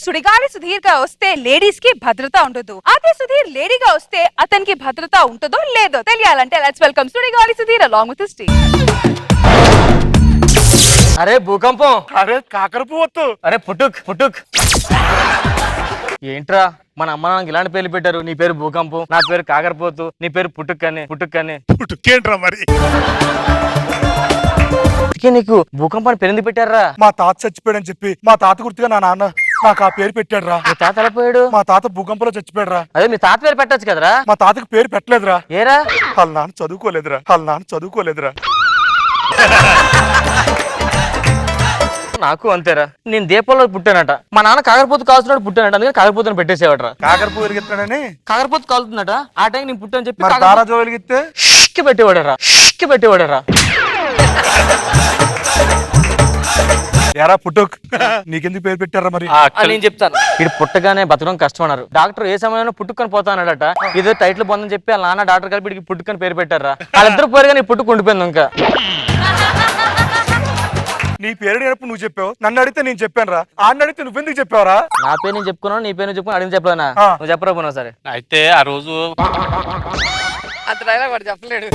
సుడిగాలి సుధీర్ గా వస్తే లేడీస్ కి భద్రత ఉండదు. అదే సుధీర్ లేడీగా వస్తే అతనికి భద్రత ఉంటుందో లేదో తెలియాలంటే let's welcome Sudigali Sudheer along with his team. అరే భూకంపం, అరే కాకరపువ్వొత్తు, అరే పుట్టుక్ పుట్టుక్. ఏంట్రా మన అమ్మ నాన్నకి ఇలాంటి పేర్లు పెట్టారు? నీ పేరు భూకంపం, నా పేరు కాకరపోతు, నీ పేరు పుట్టుక్ అని పుట్టుకేంట్రా మరి? నీకు భూకంపం అని పేరు ఎందుకు పెట్టారా? మా తాత చచ్చిపోయాడని చెప్పి మా తాత గుర్తుగా నా నాన్న నాకు ఆ పేరు పెట్టాడు రా. మీ తాత ఎలా పోయాడు? మా తాత భూకంపంలో చచ్చిపోయాడు రా. అదే మీ తాత పేరు పెట్టచ్చు కదరా? మా తాతకు పేరు పెట్టలేదురా. ఏరా? వాళ్ళ నాన్న చదువుకోలేదురా. నాకు అంతేరా, నేను దీపాల్లో పుట్టానట, మా నాన్న కాకరపోతు కాల్చున్నాడు పుట్టానట, అందుకని కాకరపోతుని పెట్టేసేవాడరా. కాకరపు వెలిగిస్తాడని కాకరపోతు కాలుతుందట, ఆ టైం నేను పుట్టాను చెప్పి మరి దారాజో వెలిగిస్తే పెట్టేవాడరా. ఎరా పుట్టుక్, నీకెందుకు పేరు పెట్టారా మరి? నేను చెప్తాను. ఇది పుట్టగానే బతకడం కష్టం అన్నారు డాక్టర్. ఏ సమయంలో పుట్టుకొని పోతానడట. ఇదే టైటిల్ పొందని చెప్పి వాళ్ళ నాన్న డాక్టర్ కలిపి వీడికి పుట్టుకొని పేరు పెట్టారా. వాళ్ళిద్దరు పోరు కానీ పుట్టుకు ఉండిపోయింది. ఇంకా నీ పేరు నేనప్పుడు నువ్వు చెప్పావు, నన్ను అడిగితే నేను చెప్పాను రా. ఆడిని అడిగితే నువ్వెందుకు చెప్పావరా? నా పేరు నేను చెప్పుకున్నాను, నీ పేరు చెప్పుకుని అడిగి చెప్పలేనా? నువ్వు చెప్పరా పోనా సరే. అయితే ఆ రోజు అంత డైలాగ్ వాడు చెప్పలేడు.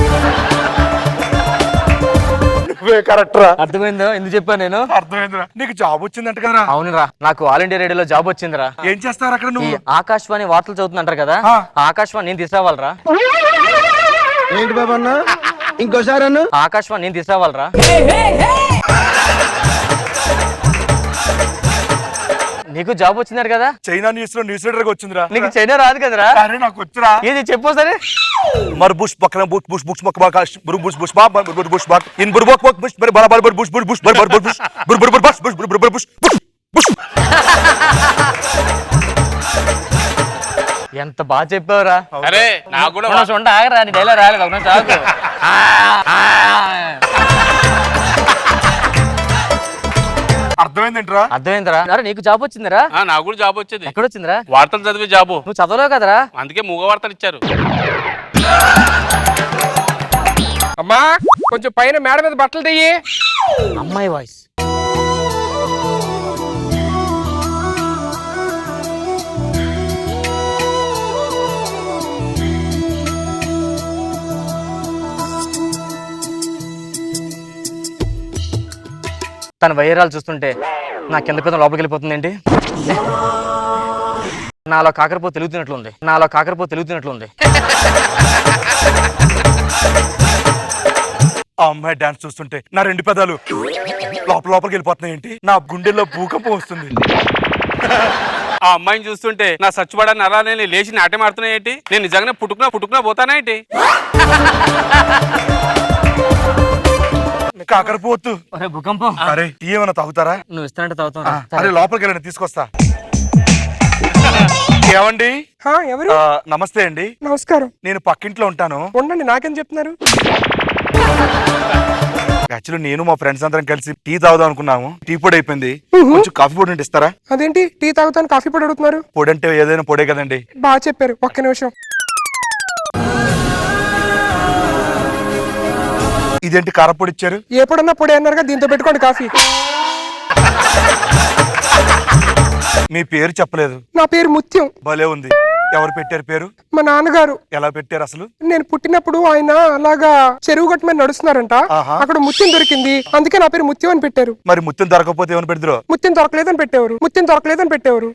నువ్వే కరెక్ట్ రా. అర్థమైందో ఎందుకు చెప్పాను నేను? అర్థమైందిరా. నీకు జాబ్ వచ్చిందంట కదరా? అవునురా, నాకు ఆల్ ఇండియా రేడియోలో జాబ్ వచ్చిందిరా. ఏం చేస్తారు అక్కడ నువ్వు? ఆకాశవాణి వార్తలు చదువుతుంటారు కదా, ఆకాశవాణి నేను తీసుకురావాలరా. ఏంటి బాబా అన్న, ఇంకోసారి అన్న. ఆకాశవాణి నేను తీసుకురావాలరా. నీకు జాబ్ వచ్చింది కదా? చైనా న్యూస్ లో న్యూస్ రీడర్ గా వచ్చిందిరా. నీకు చైనా రాదు కదరా? అరే నాకు వచ్చిరా. ఏది చెప్పు సరే. मर बुश बकरा बुश बुश बुश बकबा का बुर बुश बुश बा बुर बुश बक इन बुर बक बक बुश बर बराबर बर बुश बुर बुश बर बर बुश बुर बुर बर बस बुश बुर बर बुश बुश. ఎంత బాగా చెప్పావురా. అరే నాకు కూడా చూడ ఆగరా, నీ డైలాగ్ రాలేదు ఒక చాకు. అర్థమైందేంట్రా? అర్థమైందిరా. అరే నీకు జాబ్ వచ్చిందిరా. నాకు కూడా జాబ్ వచ్చేది. ఎక్కడ వచ్చిందిరా? వార్తలు చదివే జాబు. నువ్వు చదవలేవు కదరా, అందుకే మూగ వార్తలు ఇచ్చారు. అమ్మా కొంచెం పైన మేడ మీద బట్టలు తెయ్యి. అమ్మాయి వాయిస్. తన వైరాలు చూస్తుంటే నా కింద పెద్ద లోపలికి వెళ్ళిపోతుందేంటి. నాలో కాకరపోతు తెలుగుతున్నట్లుంది. ఆ అమ్మాయి డాన్స్ చూస్తుంటే నా రెండు పెదాలు లోపలికి వెళ్ళిపోతున్నాయి ఏంటి. నా గుండెల్లో భూకంపం వస్తుంది. ఆ అమ్మాయిని చూస్తుంటే నా సచ్చిపడాన్ని అలానే లేచి నాట్యం ఆడుతున్నాయి ఏంటి. నేను నిజంగానే పుట్టుకున్నా పోతానా ఏంటి. కాకరపోతు. అరే భూకంపం, అరే ఏమైనా తాగుతారా? నువ్వు ఇస్తానంటే తాగుతాం. అరే లోపలికి వెళ్ళండి, తీసుకొస్తా. ఏమండి? ఎవరు? నమస్తే అండి. నమస్కారం. నేను పక్కింట్లో ఉంటాను. ఉండండి, నాకేం చెప్తున్నారు? యాక్చువల్లీ నేను మా ఫ్రెండ్స్ అందరం కలిసి టీ తాగుదాం అనుకున్నాము. టీ పొడి అయిపోయింది, కొంచెం కాఫీ పొడి ఉంటే ఇస్తారా? అదేంటి టీ తాగుతాను కాఫీ పొడి అడుగుతున్నారు? పొడి అంటే ఏదైనా పొడే కదండి. బాగా చెప్పారు, ఒక్క నిమిషం. ఇదేంటి కారపొడి ఇచ్చారు? ఏ పొడన్నా పొడి అన్నారుగా, దీంతో పెట్టుకోండి కాఫీ. మీ పేరు చెప్పలేదు. నా పేరు ముత్యం. భలే ఉంది. ఎవరు పెట్టారు పేరు? మా నాన్నగారు. ఎలా పెట్టారు అసలు? నేను పుట్టినప్పుడు ఆయన అలాగా చెరువు గట్టు మీద నడుస్తున్నారంట, అక్కడ ముత్యం దొరికింది, అందుకే నా పేరు ముత్యం అని పెట్టారు. మరి ముత్యం దొరకకపోతే ఏమని పెడతారు? ముత్యం దొరకలేదని పెట్టేవారు.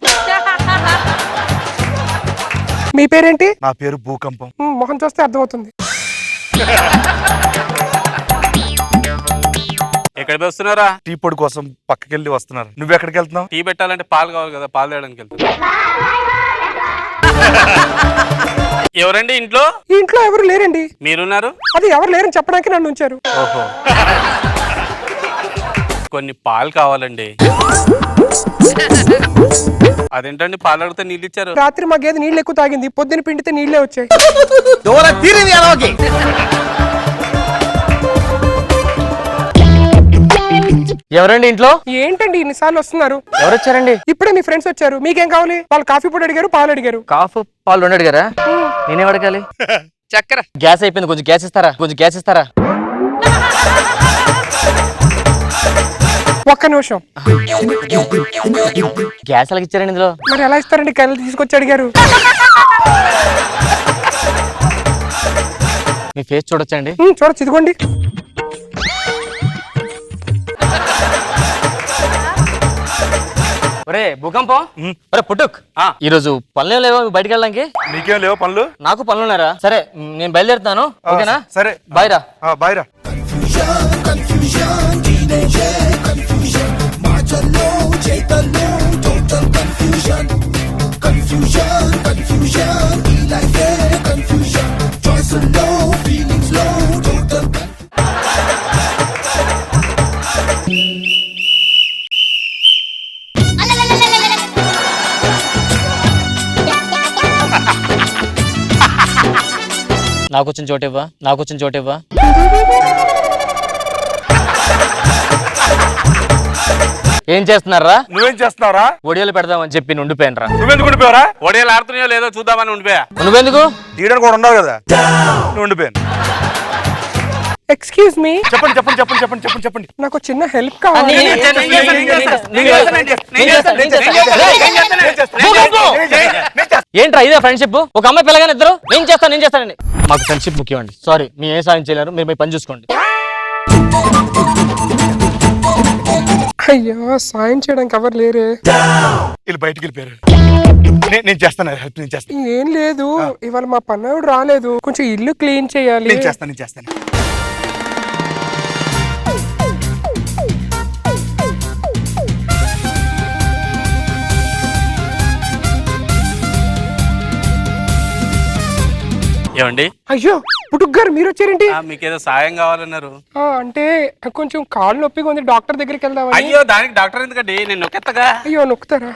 మీ పేరేంటి? నా పేరు భూకంపం. మొహం చూస్తే అర్థమవుతుంది. ఎక్కడికి వస్తున్నారా? టీ పొడి కోసం పక్కకెళ్ళి వస్తున్నారు. నువ్వెక్కడికి వెళ్తున్నావు? టీ పెట్టాలంటే పాలు కావాలి కదా, పాలు తేయడానికి వెళ్తున్నా. ఎవరండి ఇంట్లో? ఇంట్లో ఎవరు లేరండి. మీరున్నారు? అది ఎవరు లేరని చెప్పడానికి నన్ను ఉంచారు. ఓహో, కొన్ని పాలు కావాలండి. అదేంటండి పాలు అడిగితే నీళ్ళు ఇచ్చారు? రాత్రి మా గేదె నీళ్ళు ఎక్కువ తాగింది, పొద్దున పిండితే నీళ్లే వచ్చాయి. ఎవరండి ఇంట్లో? ఏంటండి ఇన్నిసార్లు వస్తున్నారు? ఎవరు వచ్చారండి? ఇప్పుడే మీ ఫ్రెండ్స్ వచ్చారు. మీకేం కావాలి? వాళ్ళు కాఫీ పొడి అడిగారు, పాలు అడిగారు. కాఫీ పాలు రెండు అడిగారా? నేనేం అడగాలి? చక్కెర. గ్యాస్ అయిపోయింది, కొంచెం గ్యాస్ ఇస్తారా? ఒక్క నిమిషం. గ్యాస్ ఎలాగ ఇచ్చారండి ఇందులో? మరి ఎలా ఇస్తారండి? కళ్ళు తీసుకొచ్చి అడిగారు. మీ ఫేస్ చూడొచ్చండి. చూడొచ్చు, ఇదిగోండి. ఒరే భూకంపం, ఒరే పుట్టుక్, ఈ రోజు పనులు లేవో బయటికి వెళ్ళడానికి? నీకేం లేవు పనులు? నాకు పనులు ఉన్నారా? సరే నేను బయలుదేరుతాను, ఓకేనా? సరే బాయ్ రా. బాయ్ రా. నాకు వచ్చిన చోటివ్వా, నాకు వచ్చిన చోటివ్వా. ఏం చేస్తున్నారా? నువ్వేం చేస్తున్నావురా? ఒడియాలు పెడదామని చెప్పి ఉండిపోయాను రా. నువ్వెందుకు ఉండిపోయారా? ఒడియాలు ఆడుతున్నాయో లేదో చూద్దామని ఉండిపోయా. నువ్వెందుకు? తీయడానికి కూడా ఉండవు కదా, నువ్వు ఉండిపోయాను. ఎక్స్క్యూజ్ మీ, చెప్పండి చెప్పండి చెప్పండి చెప్పండి చెప్పండి చెప్పండి. నాకు చిన్న హెల్ప్ కావాలి. ఏంట్రా ఇదే ఫ్రెండ్షిప్? ఒక అమ్మాయి పిల్లగానే ఇద్దరు నేను చేస్తానండి. మాకు ఫ్రెండ్షిప్ ముఖ్యం అండి. సారీ, మీ ఏ సాయం చేయలేరు, మీరు మీ పని చూసుకోండి. అయ్యో, సాయం చేయడానికి ఎవరు లేరే. వీళ్ళు బయటికి వెళ్ళిపోయారు. నేను చేస్తాను హెల్ప్, నేను చేస్తాను. ఏం లేదు, ఇవాళ మా పన్నవాడు రాలేదు, కొంచెం ఇల్లు క్లీన్ చేయాలి. నేను చేస్తాను. ఏమండి? అయ్యో పుట్టుక్ గారు, మీరు వచ్చారేంటి? మీకేదో సాయం కావాలన్నారు. అంటే కొంచెం కాళ్ళు నొప్పిగా ఉంది, డాక్టర్ దగ్గరికి వెళ్దామని. అయ్యో, దానికి డాక్టర్ ఎందుకండి, నేను నొక్కెత్తగా. అయ్యో, నొక్కుతారా?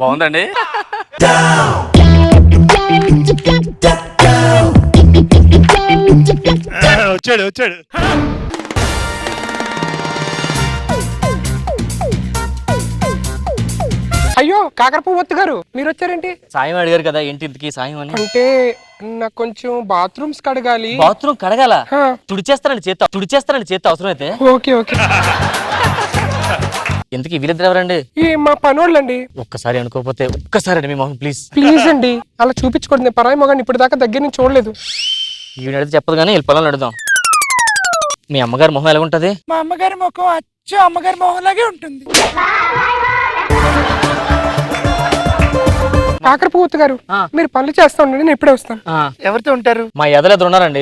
బాగుందండి. వచ్చాడు. అయ్యో కాకరపువ్వొత్తు గారు, మీరు వచ్చారేంటి? సాయం అడిగారు కదా, ఏంటి ఇంతకీ సాయం అని? అంటే నాకు కొంచెం బాత్రూమ్స్ కడగాలి. బాత్రూమ్ కడగాల? హా. తుడిచేస్తానండి చేత్తో అవసరం అయితే. ఓకే. ఎందుకు వీళ్ళిద్దరు ఎవరండి? మా పనోళ్ళండి. ఒక్కసారి అనుకోకపోతే ఒక్కసారి మీ మొహం ప్లీజ్. ప్లీజ్ అండి, అలా చూపించుకోండి. నేను పరాయి మొగాన్ని ఇప్పుడు దాకా దగ్గర నుంచి చూడలేదు. ఈవిడ చెప్పదు కానీ వీళ్ళ పొలం అడుగుదాం. మీ అమ్మగారి మొహం ఎలా ఉంటది? మా అమ్మగారి ముఖం అచ్చు అమ్మగారి మొహంలాగే ఉంటుంది. కాకరపువ్వొత్తు గారు, మీరు పనులు చేస్తా ఉండండి, నేను ఇప్పుడే వస్తాను. ఎవరితో ఉంటారు? మా ఎదలు ఉన్నారండి,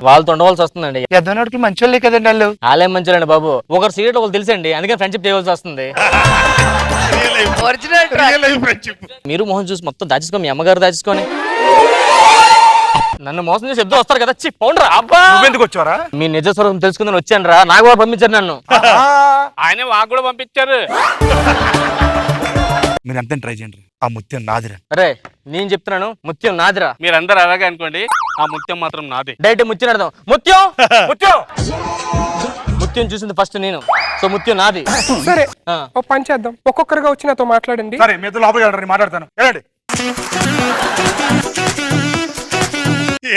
వాళ్ళతో ఉండవలసి వస్తుందండి. ఎద్దనోడికి మంచోళ్ళే కదండి వాళ్ళు. వాళ్ళేం మంచిదండి బాబు, ఒకరు సీరియట్ ఒకరు తెలుసండి, అందుకని ఫ్రెండ్షిప్ చేయవలసి వస్తుంది. మీరు మొహం చూసి మొత్తం దాచేసుకో, మీ అమ్మగారు దాచేసుకొని నన్ను మోసం చేసి ఎద్దు వస్తారు కదా. పౌండ్రా అబ్బా, నువ్వెందుకు వచ్చారా? మీ నిజ స్వరూపం తెలుసుకుందని వచ్చాను రా. నాకు కూడా పంపించారు నన్ను. ఆయన వాకు కూడా పంపించారు. మీరు అంతా ట్రై చేయండి. ఆ ముత్యం నాదిరా. అరే నేను చెప్తున్నాను, ముత్యం నాదిరా. మీరందరూ అలాగే అనుకోండి, ఆ ముత్యం మాత్రం నాది. డైరెక్ట్ ముత్యం అడదాం. ముత్యం చూసింది ఫస్ట్ నేను, సో ముత్యం నాది. సరే, ఓ పని చేద్దాం, ఒక్కొక్కరుగా వచ్చి నాతో మాట్లాడండి. సరే, మీ ఇద్దరు లోపలికి వెళ్ళండి, మాట్లాడతాను. వెళ్ళండి.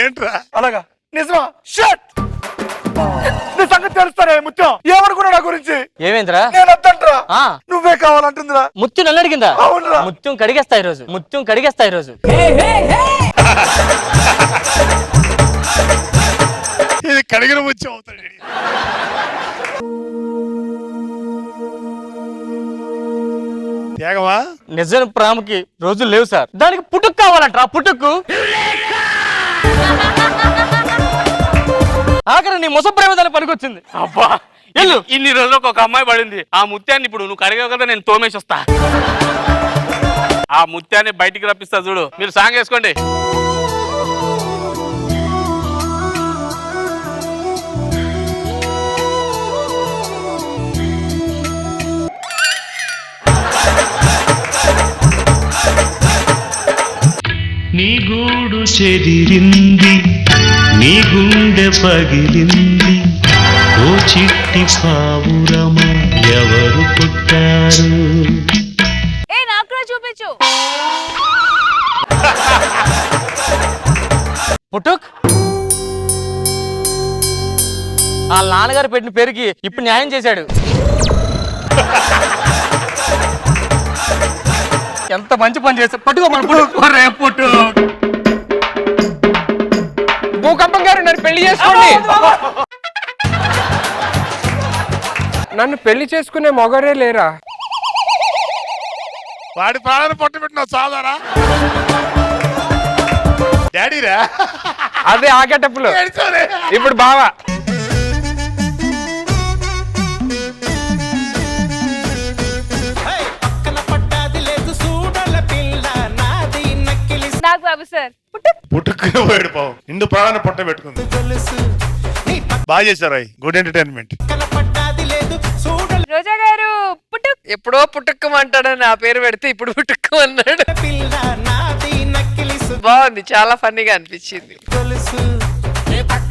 ఏంట్రా అలాగా? నిజమా? షట్! నీ సంగతి తెలుస్తానే ముత్యం. ఏమనుకున్నా నా గురించి? ఏమైందిరా? నేను వద్దంట్రా, నువ్వే కావాలంటుందిరా. ముత్యం నన్ను అడిగిందా? అవునురా. ముత్యం కడిగేస్తా ఈ రోజు. ఇది కడిగిన ముత్యం అవుతాడు. త్యాగమా? నిజమైన ప్రేమకి రోజులు లేవు సార్, దానికి పుట్టుకు కావాలంట. పుట్టుకు ఆఖరి నీ ముస ప్రేమ దాన్ని పనికొచ్చింది. అబ్బా, ఇన్ని రోజులకు ఒక అమ్మాయి పడింది. ఆ ముత్యాన్ని ఇప్పుడు నువ్వు కడిగావు కదా, నేను తోమేసి వస్తా. ఆ ముత్యాన్ని బయటికి రప్పిస్తా చూడు. మీరు సాంగ్ వేసుకోండి. నీ గూడు చెదిరింది, నీ గుండె పగిలింది, ఓ చిట్టి పావురమ ఎవరు పుట్టారు? నాకు చూపించు. పుట్టుక్ వాళ్ళ నాన్నగారు పెట్టిన పేరుకి ఇప్పుడు న్యాయం చేశాడు. ఎంత మంచి పని చేస్తే పట్టుకో మన పుట్టు భూకంపం గారు నన్ను పెళ్లి చేసుకోండి. నన్ను పెళ్లి చేసుకునే మొగరే లేరా? వాడి ప్రాణాన్ని పొట్టు పెట్టినావు సాదారా డాడీరా అదే ఆగేటప్పుడు ఇప్పుడు బావా. నాకు బాబు సార్ పుట్టుక్. పుట్టుకుని పోయాడు పావు ఇందు ప్రాణాన్ని పొట్ట పెట్టుకుంది బాగా చేశారు అయ్యి గుడ్ ఎంటర్టైన్మెంట్ రోజా గారు పుట్టుక్. ఎప్పుడో పుట్టుక్కమంటాడని నా పేరు పెడితే ఇప్పుడు పుట్టుక్కమన్నాడు. బాగుంది, చాలా ఫన్నీగా అనిపించింది.